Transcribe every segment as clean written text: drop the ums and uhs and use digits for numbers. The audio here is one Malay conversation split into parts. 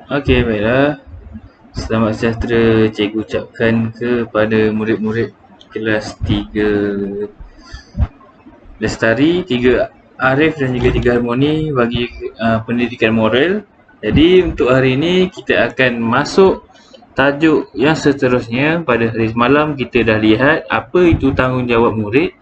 Okey, baiklah. Selamat sejahtera cikgu ucapkan kepada murid-murid kelas 3 Lestari, 3 Arif dan juga 3 Harmoni bagi pendidikan moral. Jadi untuk hari ini kita akan masuk tajuk yang seterusnya. Pada hari semalam kita dah lihat apa itu tanggungjawab murid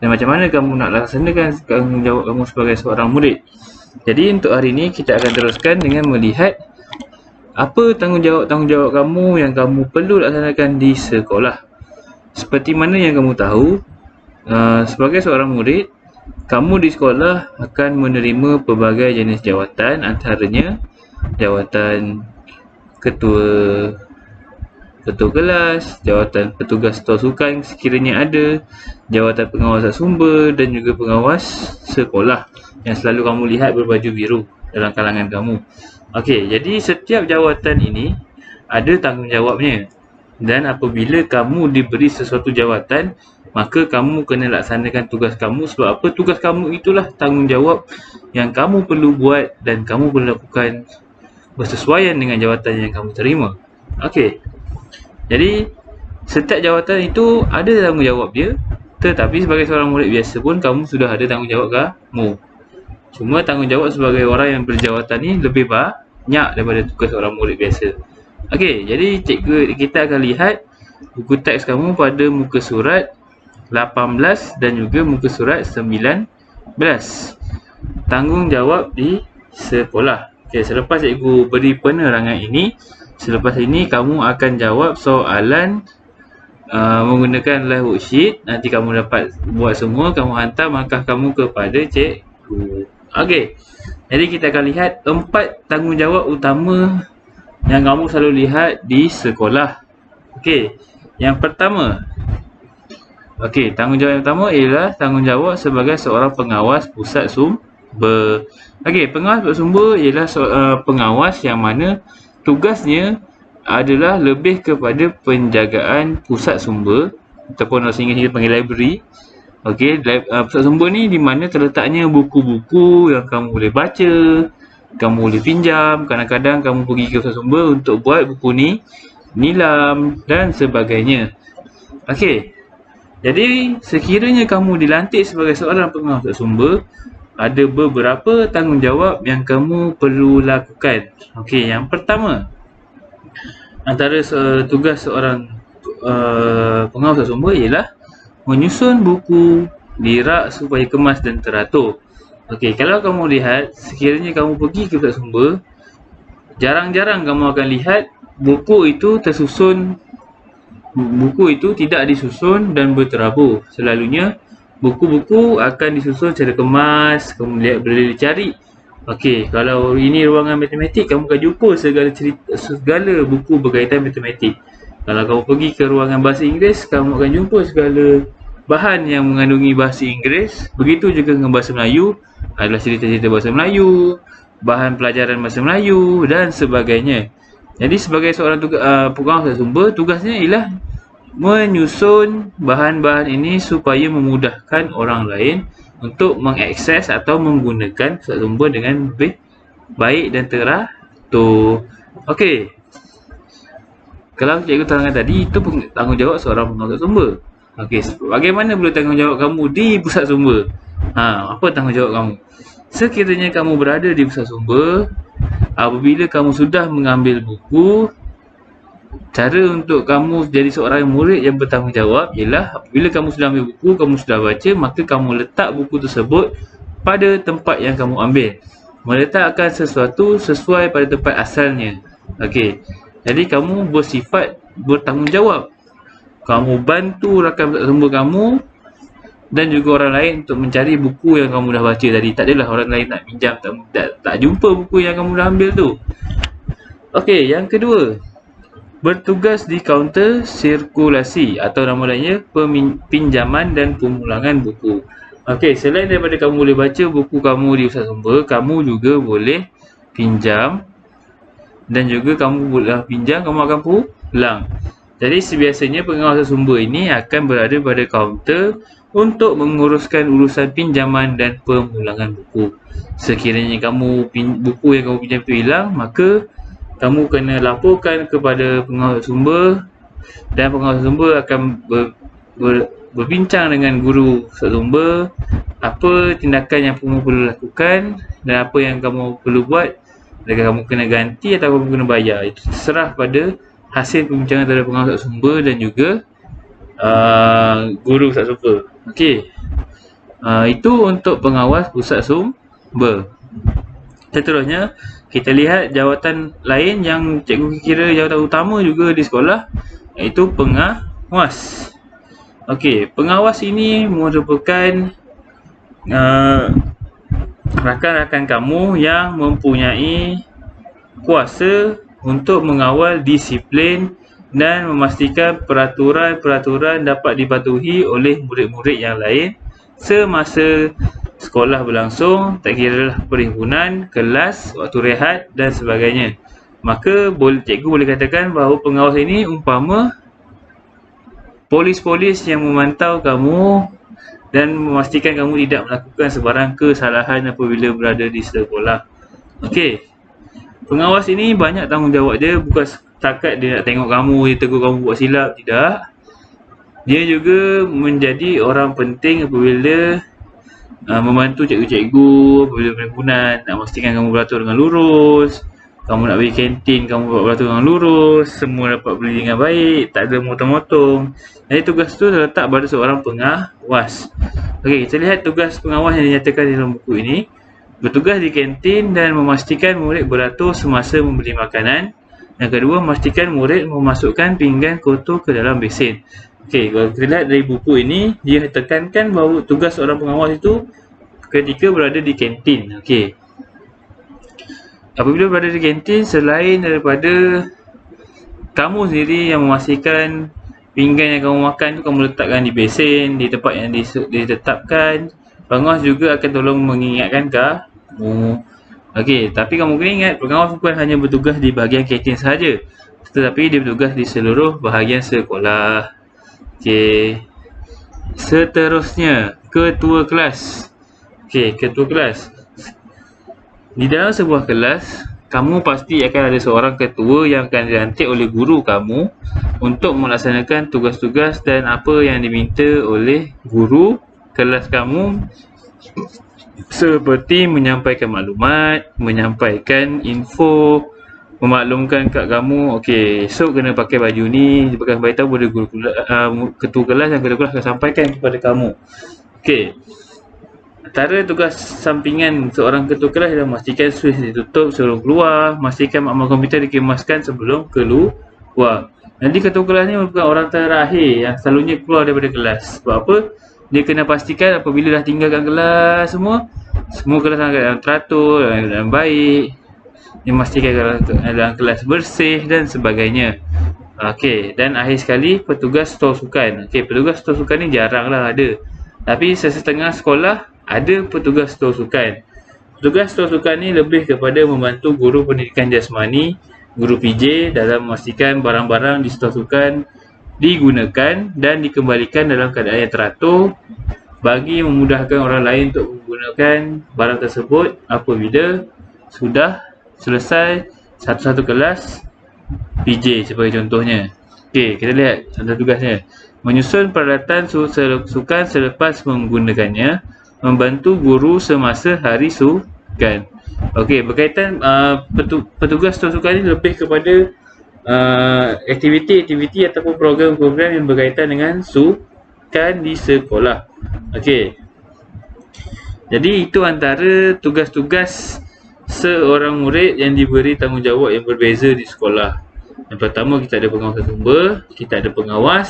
dan macam mana kamu nak laksanakan tanggungjawab kamu sebagai seorang murid. Jadi untuk hari ini kita akan teruskan dengan melihat apa tanggungjawab kamu yang kamu perlu laksanakan di sekolah. Seperti mana yang kamu tahu, sebagai seorang murid, kamu di sekolah akan menerima pelbagai jenis jawatan, antaranya jawatan ketua kelas, jawatan petugas stor sukan sekiranya ada, jawatan pengawas sumber dan juga pengawas sekolah yang selalu kamu lihat berbaju biru dalam kalangan kamu. Okey, jadi setiap jawatan ini ada tanggungjawabnya. Dan apabila kamu diberi sesuatu jawatan, maka kamu kena laksanakan tugas kamu. Sebab apa? Tugas kamu itulah tanggungjawab yang kamu perlu buat dan kamu perlu lakukan bersesuaian dengan jawatan yang kamu terima. Okey. Jadi setiap jawatan itu ada tanggungjawab dia, tetapi sebagai seorang murid biasa pun kamu sudah ada tanggungjawab kamu. Cuma tanggungjawab sebagai orang yang berjawatan ni lebih banyak daripada tugas orang murid biasa. Okey, jadi cikgu kita akan lihat buku teks kamu pada muka surat 18 dan juga muka surat 19. Tanggungjawab di sekolah. Okey, selepas cikgu beri penerangan ini, selepas ini kamu akan jawab soalan menggunakan live worksheet. Nanti kamu dapat buat semua, kamu hantar markah kamu kepada cikgu. Okey, jadi kita akan lihat 4 tanggungjawab utama yang kamu selalu lihat di sekolah. Okey, yang pertama. Okey, tanggungjawab yang pertama ialah tanggungjawab sebagai seorang pengawas pusat sumber. Okey, pengawas pusat sumber ialah pengawas yang mana tugasnya adalah lebih kepada penjagaan pusat sumber ataupun orang Inggeris panggil library. Okey, pusat sumber ni di mana terletaknya buku-buku yang kamu boleh baca, kamu boleh pinjam, kadang-kadang kamu pergi ke pusat sumber untuk buat buku ni nilam dan sebagainya. Okey, jadi sekiranya kamu dilantik sebagai seorang pengawas pusat sumber, ada beberapa tanggungjawab yang kamu perlu lakukan. Okey, yang pertama, antara tugas seorang pengawas pusat sumber ialah menyusun buku di rak supaya kemas dan teratur. Okey, kalau kamu lihat, sekiranya kamu pergi ke pusat sumber, jarang-jarang kamu akan lihat buku itu tidak disusun dan berterabur. Selalunya buku-buku akan disusun secara kemas, kamu boleh dicari. Okey, kalau ini ruangan matematik, kamu akan jumpa segala buku berkaitan matematik. Kalau kamu pergi ke ruangan bahasa Inggeris, kamu akan jumpa segala bahan yang mengandungi bahasa Inggeris. Begitu juga dengan bahasa Melayu, adalah cerita-cerita bahasa Melayu, bahan pelajaran bahasa Melayu dan sebagainya. Jadi sebagai seorang pengawas pusat sumber, tugasnya ialah menyusun bahan-bahan ini supaya memudahkan orang lain untuk mengakses atau menggunakan pusat sumber dengan lebih baik dan teratur. Okey, kalau cikgu terangkan tadi, itu tanggungjawab seorang pengawas pusat sumber. Okey, bagaimana pula tanggungjawab kamu di pusat sumber? Apa tanggungjawab kamu? Sekiranya kamu berada di pusat sumber, apabila kamu sudah mengambil buku, cara untuk kamu jadi seorang murid yang bertanggungjawab ialah apabila kamu sudah ambil buku, kamu sudah baca, maka kamu letak buku tersebut pada tempat yang kamu ambil. Meletakkan sesuatu sesuai pada tempat asalnya. Okey, jadi kamu bersifat bertanggungjawab. Kamu bantu rakan pusat sumber kamu dan juga orang lain untuk mencari buku yang kamu dah baca tadi. Tak adalah orang lain nak pinjam, tak jumpa buku yang kamu dah ambil tu. Okey, yang kedua, bertugas di kaunter sirkulasi atau nama lainnya pinjaman dan pemulangan buku. Okey, selain daripada kamu boleh baca buku kamu di pusat sumber, kamu juga boleh pinjam dan juga kamu boleh pinjam, kamu akan pulang. Jadi sebiasanya pengawas sumber ini akan berada pada kaunter untuk menguruskan urusan pinjaman dan pemulangan buku. Sekiranya buku yang kamu pinjam itu hilang, maka kamu kena laporkan kepada pengawas sumber dan pengawas sumber akan berbincang dengan guru sumber apa tindakan yang kamu perlu lakukan dan apa yang kamu perlu buat. Adakah kamu kena ganti atau kamu kena bayar, itu terserah pada hasil perbincangan antara pengawas sumber dan juga guru pusat sumber. Okey, itu untuk pengawas pusat sumber. Seterusnya, kita lihat jawatan lain yang cikgu kira jawatan utama juga di sekolah, iaitu pengawas. Okey, pengawas ini merupakan rakan-rakan kamu yang mempunyai kuasa untuk mengawal disiplin dan memastikan peraturan-peraturan dapat dipatuhi oleh murid-murid yang lain semasa sekolah berlangsung, tak kiralah perhimpunan, kelas, waktu rehat dan sebagainya. Maka cikgu boleh katakan bahawa pengawas ini umpama polis-polis yang memantau kamu dan memastikan kamu tidak melakukan sebarang kesalahan apabila berada di sekolah. Okey, pengawas ini banyak tanggungjawab dia, bukan setakat dia nak tengok kamu, dia tegur kamu buat silap, tidak. Dia juga menjadi orang penting apabila membantu cikgu-cikgu apabila perhimpunan, nak memastikan kamu beratur dengan lurus, kamu nak pergi kantin, kamu beratur dengan lurus, semua dapat beli dengan baik, tak ada motong-motong. Jadi tugas tu terletak pada seorang pengawas. Okey, kita lihat tugas pengawas yang dinyatakan di dalam buku ini. Bertugas di kantin dan memastikan murid beratur semasa membeli makanan. Yang kedua, memastikan murid memasukkan pinggan kotor ke dalam besen. Okey, kalau kita lihat dari buku ini, dia tekankan bahawa tugas seorang pengawas itu ketika berada di kantin. Okey, apabila berada di kantin, selain daripada kamu sendiri yang memastikan pinggan yang kamu makan tu kamu letakkan di besen, di tempat yang ditetapkan, pengawas juga akan tolong mengingatkan kamu. Okey, tapi kamu kena ingat, pengawas bukan hanya bertugas di bahagian kantin sahaja, tetapi dia bertugas di seluruh bahagian sekolah. Okey, seterusnya, ketua kelas. Okey, ketua kelas. Di dalam sebuah kelas, kamu pasti akan ada seorang ketua yang akan dilantik oleh guru kamu untuk melaksanakan tugas-tugas dan apa yang diminta oleh guru kelas kamu, seperti menyampaikan maklumat, menyampaikan info, memaklumkan kat kamu, okey, esok kena pakai baju ni, dia akan beritahu pada guru ketua kelas, yang ketua kelas akan sampaikan kepada kamu. Okey, antara tugas sampingan seorang ketua kelas adalah memastikan switch ditutup sebelum keluar, memastikan maklumat komputer dikemaskan sebelum keluar. Nanti ketua kelas ni merupakan orang terakhir yang selalunya keluar daripada kelas. Sebab apa? Dia kena pastikan apabila dah tinggalkan kelas semua kelas dalam teratur, dalam baik. Dia memastikan dalam kelas bersih dan sebagainya. Okey, dan akhir sekali petugas stor sukan. Okey, petugas stor sukan ni jaranglah ada. Tapi sesetengah sekolah ada petugas stor sukan. Petugas stor sukan ni lebih kepada membantu guru pendidikan jasmani, guru PJ dalam memastikan barang-barang di stor sukan digunakan dan dikembalikan dalam keadaan yang teratur bagi memudahkan orang lain untuk menggunakan barang tersebut apabila sudah selesai satu-satu kelas PJ sebagai contohnya. Okey, kita lihat contoh tugasnya. Menyusun peralatan sukan selepas menggunakannya, membantu guru semasa hari sukan. Okey, berkaitan petugas sukan ini lebih kepada aktiviti-aktiviti ataupun program-program yang berkaitan dengan sukan di sekolah. Okey, jadi itu antara tugas-tugas seorang murid yang diberi tanggungjawab yang berbeza di sekolah. Yang pertama, kita ada pengawas sumber, kita ada pengawas,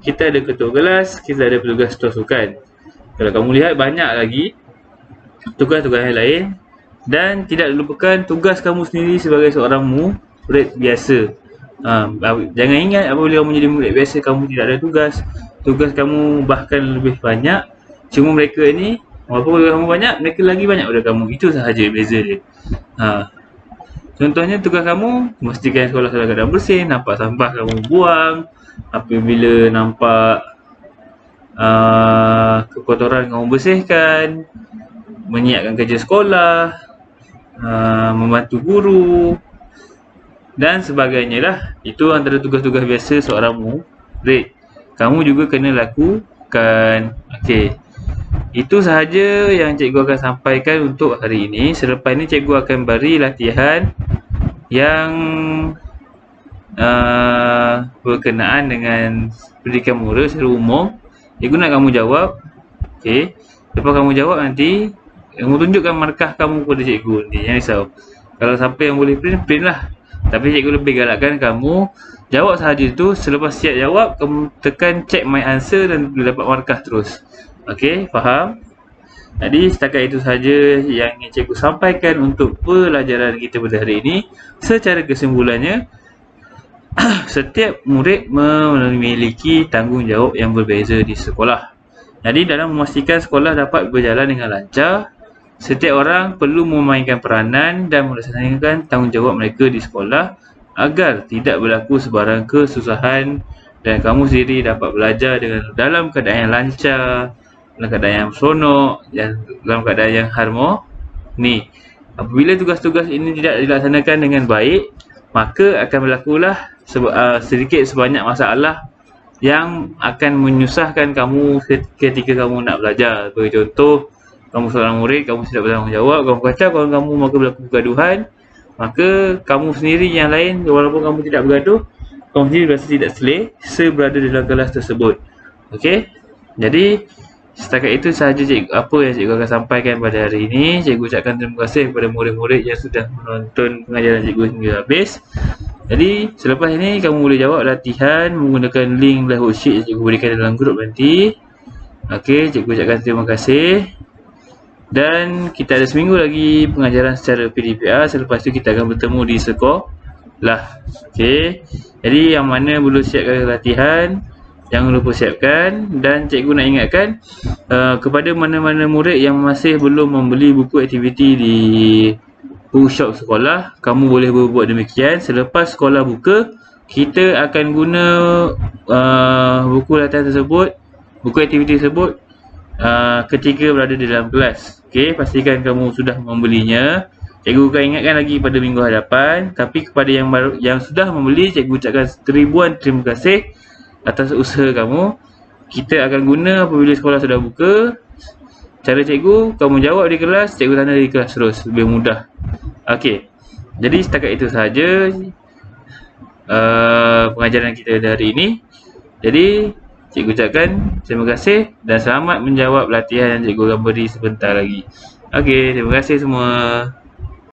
kita ada ketua kelas, kita ada petugas stor sukan. Kalau kamu lihat, banyak lagi tugas-tugas yang lain, dan tidak lupakan tugas kamu sendiri sebagai seorang murid biasa. Jangan ingat apabila kamu menjadi murid biasa kamu tidak ada tugas. Tugas kamu bahkan lebih banyak. Cuma mereka ni, walaupun tugas kamu banyak, mereka lagi banyak daripada kamu. Itu sahaja beza dia. Contohnya, tugas kamu memastikan sekolah dalam keadaan bersih, nampak sampah kamu buang, apabila nampak kekotoran kamu bersihkan, menyiapkan kerja sekolah, membantu guru. dan sebagainya lah. Itu antara tugas-tugas biasa seorang murid. Kamu juga kena lakukan. Okey. Itu sahaja yang cikgu akan sampaikan untuk hari ini. Selepas ini cikgu akan beri latihan yang berkenaan dengan pendidikan moral secara umum. Cikgu nak kamu jawab. Okey. Lepas kamu jawab nanti, kamu tunjukkan markah kamu kepada cikgu nanti. Jangan risau. Kalau siapa yang boleh print, print lah. Tapi cikgu lebih galakkan kamu jawab sahaja tu. Selepas siap jawab, kamu tekan check my answer dan dapat markah terus. Okey, faham? Jadi setakat itu sahaja yang ingin cikgu sampaikan untuk pelajaran kita pada hari ini. Secara kesimpulannya, setiap murid memiliki tanggungjawab yang berbeza di sekolah. Jadi dalam memastikan sekolah dapat berjalan dengan lancar, setiap orang perlu memainkan peranan dan melaksanakan tanggungjawab mereka di sekolah agar tidak berlaku sebarang kesusahan dan kamu sendiri dapat belajar dalam keadaan yang lancar, dalam keadaan yang seronok dan dalam keadaan yang harmoni. Apabila tugas-tugas ini tidak dilaksanakan dengan baik, maka akan berlakulah sedikit sebanyak masalah yang akan menyusahkan kamu ketika kamu nak belajar. Bagi contoh, kamu seorang murid, kamu tidak bertanggungjawab, kamu kacau kawan kamu, maka berlaku kegaduhan. Maka kamu sendiri yang lain, walaupun kamu tidak bergaduh, kamu sendiri rasa tidak selesa berada dalam kelas tersebut. Okey? Jadi setakat itu sahaja apa yang cikgu akan sampaikan pada hari ini. Cikgu ucapkan terima kasih kepada murid-murid yang sudah menonton pengajaran cikgu hingga habis. Jadi selepas ini kamu boleh jawab latihan menggunakan link dan worksheet yang cikgu berikan dalam grup nanti. Okey, cikgu ucapkan terima kasih. Dan kita ada seminggu lagi pengajaran secara PDPR. Selepas itu kita akan bertemu di sekolah. Okey. Jadi yang mana belum siapkan latihan, jangan lupa siapkan. Dan cikgu nak ingatkan kepada mana-mana murid yang masih belum membeli buku aktiviti di bookshop sekolah, kamu boleh berbuat demikian. Selepas sekolah buka, kita akan guna buku latihan tersebut, buku aktiviti tersebut ketika berada di dalam kelas. Okey, pastikan kamu sudah membelinya. Cikgu akan ingatkan lagi pada minggu hadapan. Tapi kepada yang sudah membeli, cikgu ucapkan ribuan terima kasih atas usaha kamu. Kita akan guna apabila sekolah sudah buka. Cara cikgu, kamu jawab di kelas, cikgu tanda di kelas terus. Lebih mudah. Okey. Jadi setakat itu sahaja pengajaran kita hari ini. Jadi cikgu ucapkan terima kasih dan selamat menjawab latihan yang cikgu akan beri sebentar lagi. Okey, terima kasih semua.